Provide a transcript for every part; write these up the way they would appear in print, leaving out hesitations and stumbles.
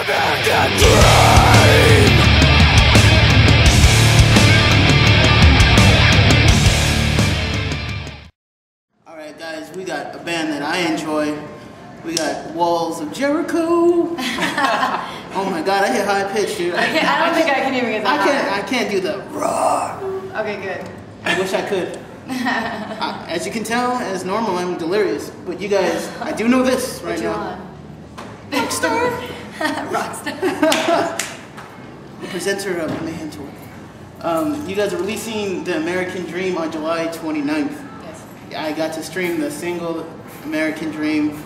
Alright guys, we got a band that I enjoy. We got Walls of Jericho. Oh my god, I hit high pitch, dude. I don't think I can even get that high. I can't do the raw. Okay, good. I wish I could. As you can tell, as normal, I'm delirious. But you guys, I do know this right now. Rockstar? Rockstar. The presenter of the Mayhem Tour. You guys are releasing The American Dream on July 29th. Yes. I got to stream the single American Dream.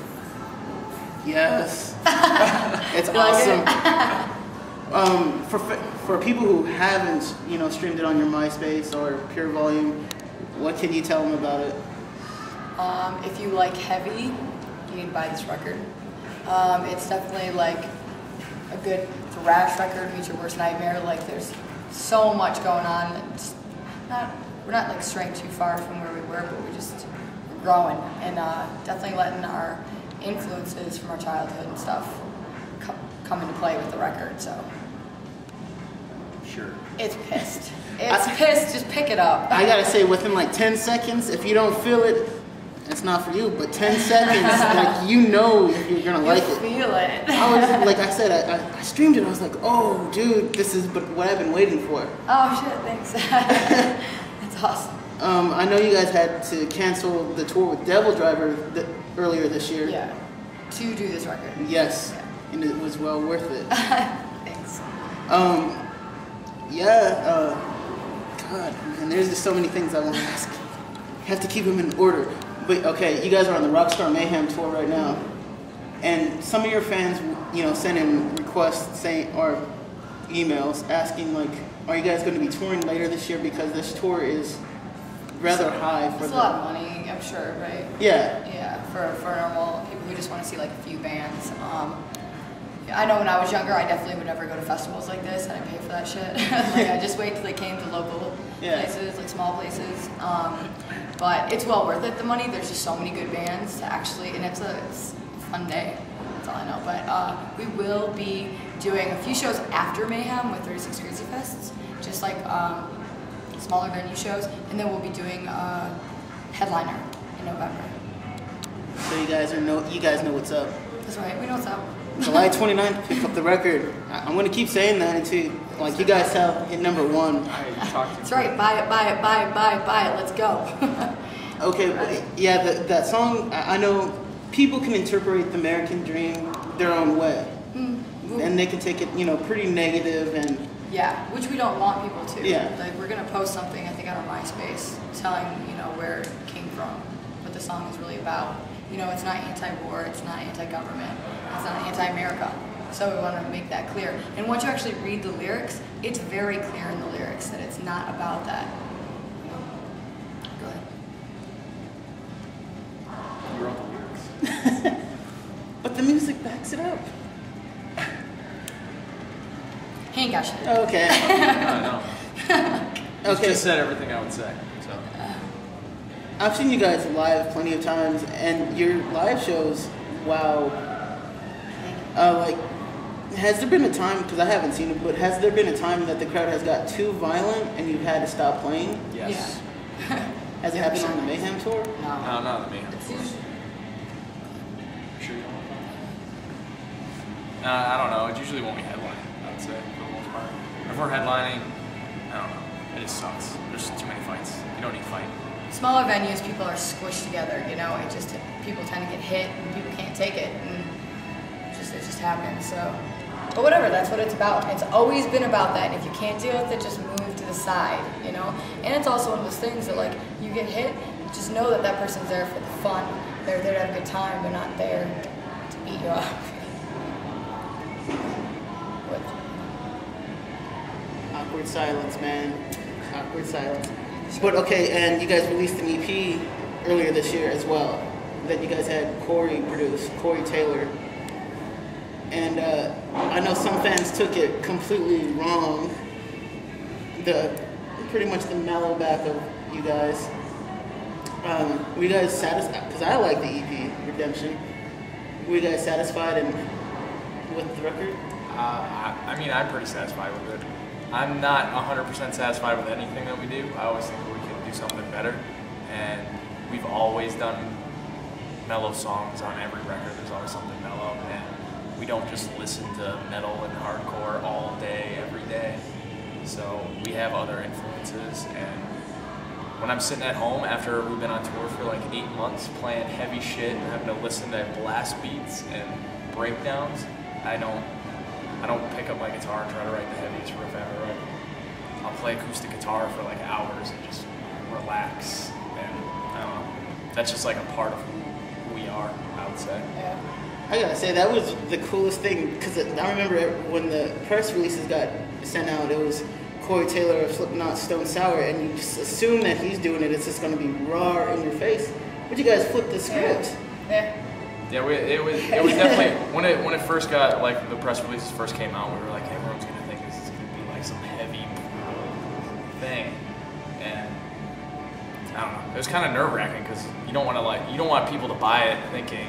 Yes. It's awesome. For people who haven't, streamed it on your MySpace or Pure Volume, what can you tell them about it? If you like heavy, you need to buy this record. It's definitely like a good thrash record, meets your worst nightmare. Like there's so much going on. We're not like straying too far from where we were, but we're growing and definitely letting our influences from our childhood and stuff come into play with the record. So sure, it's pissed. It's pissed. Just pick it up. I gotta say, within like 10 seconds, if you don't feel it, it's not for you. But 10 seconds, like if you're gonna like it. Feel it. I was like I said, I streamed it. I was like, oh, dude, this is what I've been waiting for. Oh shit! Thanks. That's awesome. I know you guys had to cancel the tour with Devil Driver earlier this year. Yeah. To do this record. Yes. Yeah. And it was well worth it. Thanks. God, man, there's just so many things I want to ask. Have to keep them in order. But okay, you guys are on the Rockstar Mayhem tour right now, and some of your fans, send in requests or emails asking like, are you guys going to be touring later this year because this tour is rather high for It's a lot of money, I'm sure, right? Yeah. Yeah, for normal people who just want to see like a few bands. I know when I was younger, I definitely would never go to festivals like this. I didn't pay for that shit. Like I just wait till they came to local places, like small places. But it's well worth it, the money. There's just so many good bands to actually, and it's a fun day. That's all I know. But we will be doing a few shows after Mayhem with 36 Crazy Fests, just like smaller venue shows, and then we'll be doing a headliner in November. So you guys know what's up. That's right, we know what's up. July 29th, pick up the record. I'm going to keep saying that until, like, you guys have hit #1. That's right, buy it, let's go. Okay, yeah, that song, I know people can interpret The American Dream their own way. And they can take it, pretty negative and... Yeah, which we don't want people to. Yeah. Like, we're going to post something, I think, on our MySpace, telling, where it came from, what the song is really about. It's not anti-war, it's not anti-government, it's not anti-America. So we want to make that clear. And once you actually read the lyrics, it's very clear in the lyrics that it's not about that. Go ahead. You wrote the lyrics. But the music backs it up. He ain't got shit. Okay. No. You just said everything I would say. So. I've seen you guys live plenty of times, and your live shows, wow. Has there been a time, because I haven't seen it, but has there been a time that the crowd has got too violent and you've had to stop playing? Yes. Yeah. Has it happened on the Mayhem tour? No. No, not the Mayhem tour. Sure you don't want that? I don't know. It's usually when we headline, I would say, for the most part. If we're headlining, I don't know. It just sucks. There's too many fights. You don't need to fight. Smaller venues, people are squished together, it just, people tend to get hit and people can't take it, and it just happens, so. But whatever, that's what it's about. It's always been about that, and if you can't deal with it, just move to the side, And it's also one of those things that, like, you get hit, just know that that person's there for the fun. They're there to have a good time, they're not there to beat you up. Awkward silence, man. Awkward silence. But okay, and you guys released an EP earlier this year as well that you guys had Corey produce, Corey Taylor. And I know some fans took it completely wrong. Pretty much the mellow back of you guys. Were you guys satisfied? Because I like the EP, Redemption. Were you guys satisfied with the record? I mean, I'm pretty satisfied with it. I'm not 100% satisfied with anything that we do. I always think we could do something better. And we've always done mellow songs on every record. There's always something mellow. And we don't just listen to metal and hardcore all day, every day. So we have other influences. And when I'm sitting at home after we've been on tour for like 8 months playing heavy shit and having to listen to blast beats and breakdowns, I don't pick up my guitar and try to write the heaviest riff ever. Right? I'll play acoustic guitar for like hours and just relax. And I don't know. That's just like a part of who we are, I would say. Yeah. I gotta say, that was the coolest thing, because I remember when the press releases got sent out, it was Corey Taylor of Slipknot, Stone Sour, and you just assume that he's doing it, it's just gonna be raw in your face. But you guys flipped the script. Yeah. Yeah, it was definitely when it first got, like, the press releases first came out, we were like, everyone's gonna think this is gonna be like some heavy thing, and I don't know. It was kind of nerve-wracking because you don't want people to buy it thinking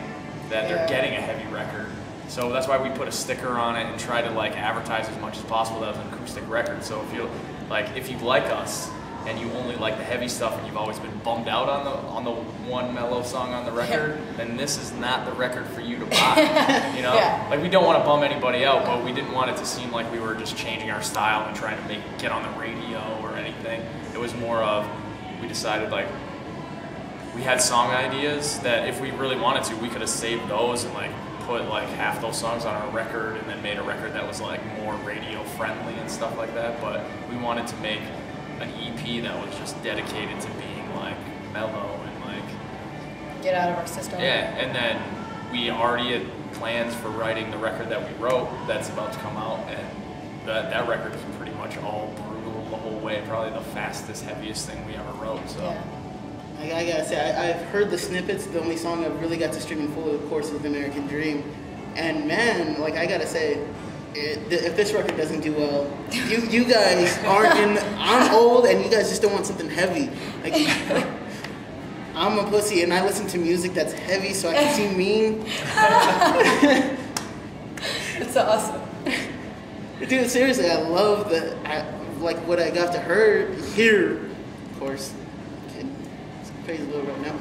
that they're getting a heavy record. So that's why we put a sticker on it and try to like advertise as much as possible that it was an acoustic record. So if you like us and you only like the heavy stuff and you've always been bummed out on the one mellow song on the record, then this is not the record for you to buy. You know, like we don't want to bum anybody out, but we didn't want it to seem like we were just changing our style and trying to get on the radio or anything. It was more of, we decided like we had song ideas that if we really wanted to, we could have saved those and like put like half those songs on our record and then made a record that was like more radio friendly and stuff like that. But we wanted to make an EP that was just dedicated to being like mellow and like get out of our system. Yeah, and then we already had plans for writing the record that we wrote that's about to come out, and that record is pretty much all brutal the whole way, probably the fastest, heaviest thing we ever wrote. So. Yeah. I gotta say, I've heard the snippets. The only song I've really got to stream in full, of course, is The American Dream. And man, like I gotta say, if this record doesn't do well, you guys aren't in. I'm old, and you guys just don't want something heavy. Like I'm a pussy, and I listen to music that's heavy, so I can seem mean. It's awesome. Dude, seriously, I love like what I got to hear, of course. It's crazy little right now.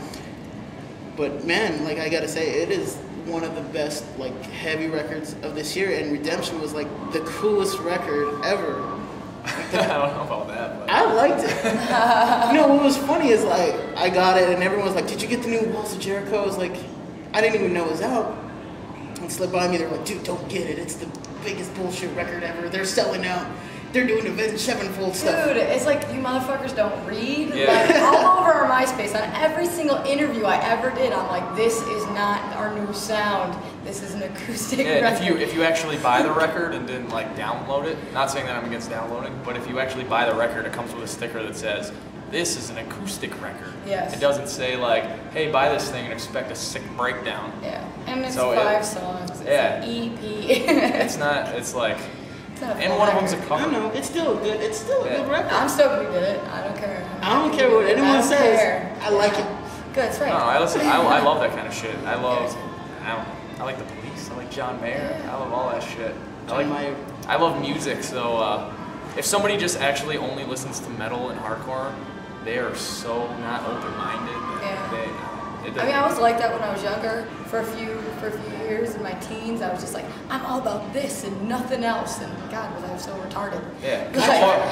But man, like I gotta say, it is one of the best like heavy records of this year, and Redemption was like the coolest record ever. I don't know about that, but I liked it. You know what was funny is like I got it, and everyone was like, "Did you get the new Walls of Jericho?" I was like, I didn't even know it was out. And slipped by me, they're like, "Dude, don't get it. It's the biggest bullshit record ever. They're selling out. They're doing Avenged Sevenfold stuff." Dude, it's like you motherfuckers don't read. Yeah. Like all over our MySpace, on every single interview I ever did, I'm like, this is not our new sound. This is an acoustic record. If you actually buy the record and didn't like download it, not saying that I'm against downloading, but if you actually buy the record, it comes with a sticker that says, "This is an acoustic record." Yes. It doesn't say like, "Hey, buy this thing and expect a sick breakdown." Yeah, and it's So 5 songs. It's yeah. an EP. It's not. It's like. It's not a And full one of them's a record. cover. I don't know. It's still good. It's still a good record. I'm stoked we did it. I don't care. I don't care what anyone says. Care. I like it. Good, it's right. No, I love that kind of shit. I like the Police. I like John Mayer. I love all that shit. I love music. So if somebody just actually only listens to metal and hardcore, they are so not open-minded. Yeah. I mean, I was like that when I was younger. For a few years in my teens, I was just like, I'm all about this and nothing else. And God, was I so retarded. Yeah.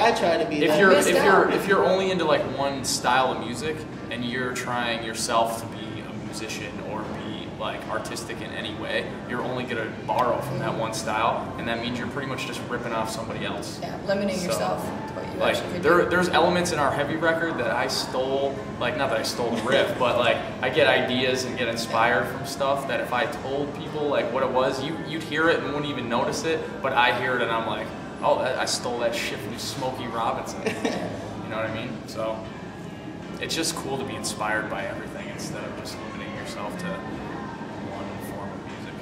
I try to be that. If you're only into like one style of music and you're trying yourself to be a musician or be like artistic in any way, you're only gonna borrow from that one style, and that means you're pretty much just ripping off somebody else. Yeah, limiting yourself to what you like actually could do. there's elements in our heavy record that I stole, like not that I stole the riff, but like I get ideas and get inspired from stuff that if I told people like what it was, you'd hear it and wouldn't even notice it, but I hear it and I'm like, oh, I stole that shit from Smokey Robinson. You know what I mean? So it's just cool to be inspired by everything instead of just limiting yourself to one form of music.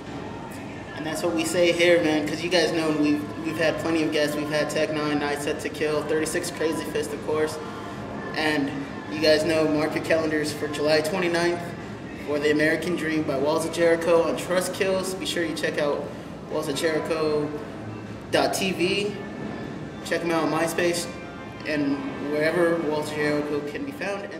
And that's what we say here, man, because you guys know we've had plenty of guests. We've had Tech 9, Night Set to Kill, 36 Crazy Fist, of course. And you guys know, mark your calendars for July 29th for The American Dream by Walls of Jericho on TrustKill. Be sure you check out Walls of Jericho TrustKill.tv. Check him out on MySpace and wherever Walter Jericho can be found. And